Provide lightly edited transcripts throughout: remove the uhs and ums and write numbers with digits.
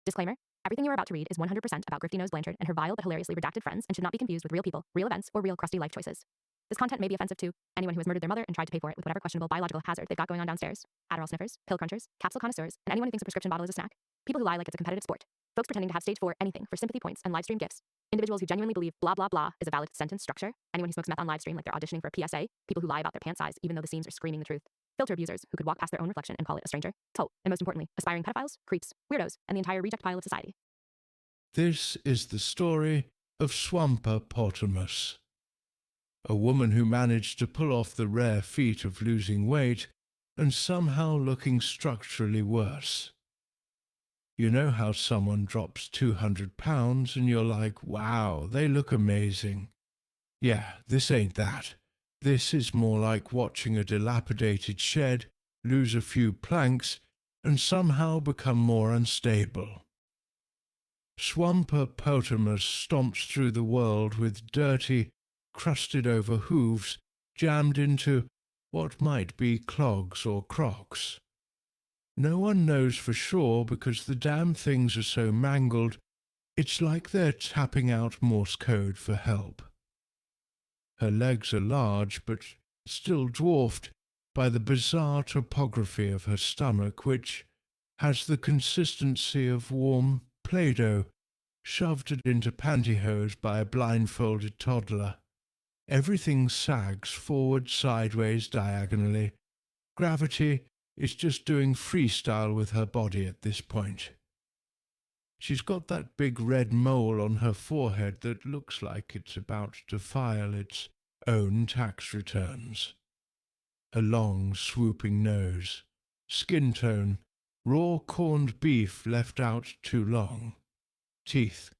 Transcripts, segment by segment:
Disclaimer. Everything you are about to read is 100% about Grifty Nose Blanchard and her vile but hilariously redacted friends and should not be confused with real people, real events, or real crusty life choices. This content may be offensive to anyone who has murdered their mother and tried to pay for it with whatever questionable biological hazard they've got going on downstairs, Adderall sniffers, pill crunchers, capsule connoisseurs, and anyone who thinks a prescription bottle is a snack. People who lie like it's a competitive sport. Folks pretending to have stage 4 anything for sympathy points and livestream gifts. Individuals who genuinely believe blah blah blah is a valid sentence structure. Anyone who smokes meth on livestream like they're auditioning for a PSA. People who lie about their pant size even though the scenes are screaming the truth. Filter abusers who could walk past their own reflection and call it a stranger. And most importantly, aspiring pedophiles, creeps, weirdos, and the entire reject pile of society. This is the story of Swamppapotamus, a woman who managed to pull off the rare feat of losing weight and somehow looking structurally worse. You know how someone drops 200 pounds and you're like, wow, they look amazing. Yeah, this ain't that. This is more like watching a dilapidated shed lose a few planks and somehow become more unstable. Swamppapotamus stomps through the world with dirty, crusted-over hooves jammed into what might be clogs or crocs. No one knows for sure because the damn things are so mangled, it's like they're tapping out Morse code for help. Her legs are large, but still dwarfed by the bizarre topography of her stomach, which has the consistency of warm Play-Doh shoved into pantyhose by a blindfolded toddler. Everything sags forward, sideways, diagonally. Gravity is just doing freestyle with her body at this point. She's got that big red mole on her forehead that looks like it's about to file its own tax returns. A long, swooping nose. Skin tone, raw corned beef left out too long. Teeth.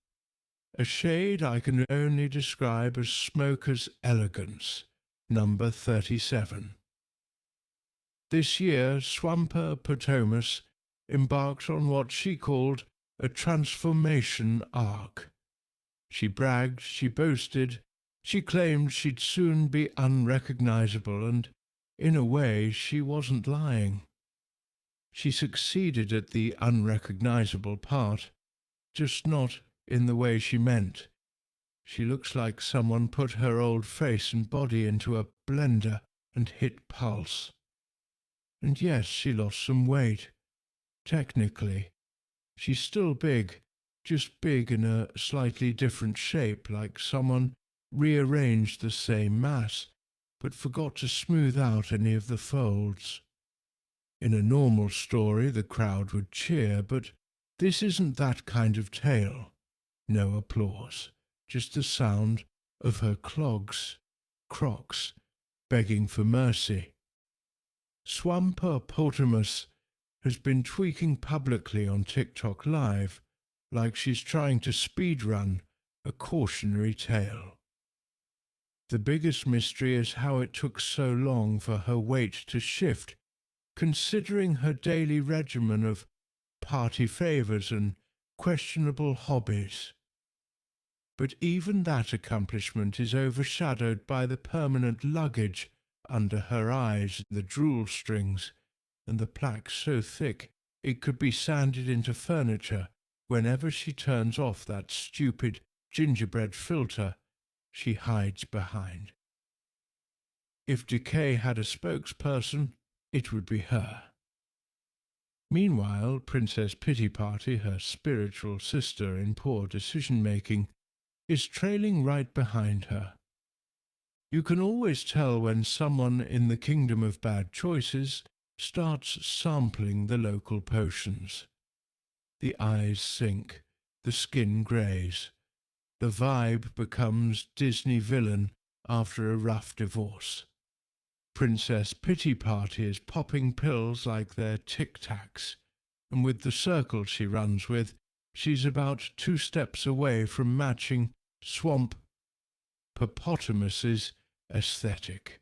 A shade I can only describe as smoker's elegance, number 37. This year, Swamppapotamus embarked on what she called a transformation arc. She bragged, she boasted, she claimed she'd soon be unrecognizable, and in a way she wasn't lying. She succeeded at the unrecognizable part, just not in the way she meant. She looks like someone put her old face and body into a blender and hit pulse. And yes, she lost some weight. Technically. She's still big, just big in a slightly different shape, like someone rearranged the same mass, but forgot to smooth out any of the folds. In a normal story, the crowd would cheer, but this isn't that kind of tale. No applause, just the sound of her clogs, crocs, begging for mercy. Swamppapotamus has been tweaking publicly on TikTok Live like she's trying to speedrun a cautionary tale. The biggest mystery is how it took so long for her weight to shift, considering her daily regimen of party favours and questionable hobbies. But even that accomplishment is overshadowed by the permanent luggage under her eyes, the drool strings, and the plaque so thick it could be sanded into furniture whenever she turns off that stupid gingerbread filter she hides behind. If decay had a spokesperson, it would be her. Meanwhile, Princess Pity Party, her spiritual sister in poor decision-making, is trailing right behind her. You can always tell when someone in the kingdom of bad choices starts sampling the local potions. The eyes sink, the skin greys. The vibe becomes Disney villain after a rough divorce. Princess Pity Party is popping pills like they're Tic Tacs, and with the circle she runs with, she's about 2 steps away from matching Swamppapotamus's aesthetic.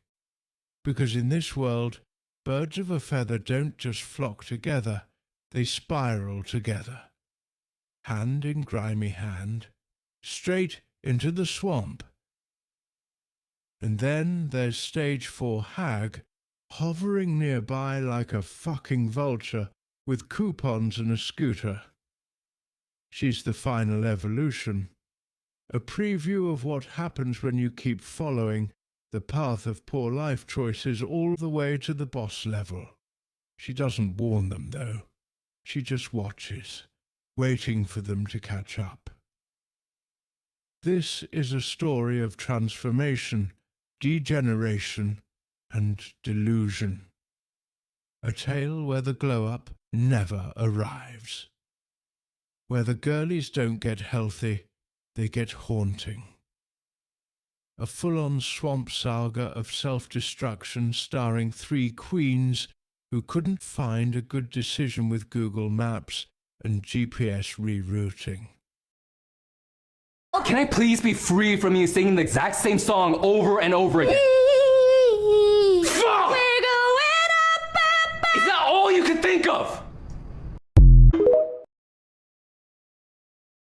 Because in this world, birds of a feather don't just flock together, they spiral together. Hand in grimy hand, straight into the swamp. And then there's stage 4 hag, hovering nearby like a fucking vulture with coupons and a scooter. She's the final evolution. A preview of what happens when you keep following the path of poor life choices all the way to the boss level. She doesn't warn them, though. She just watches, waiting for them to catch up. This is a story of transformation, degeneration, and delusion. A tale where the glow-up never arrives. Where the girlies don't get healthy, they get haunting. A full-on swamp saga of self-destruction starring 3 queens who couldn't find a good decision with Google Maps and GPS rerouting. Can I please be free from you singing the exact same song over and over again?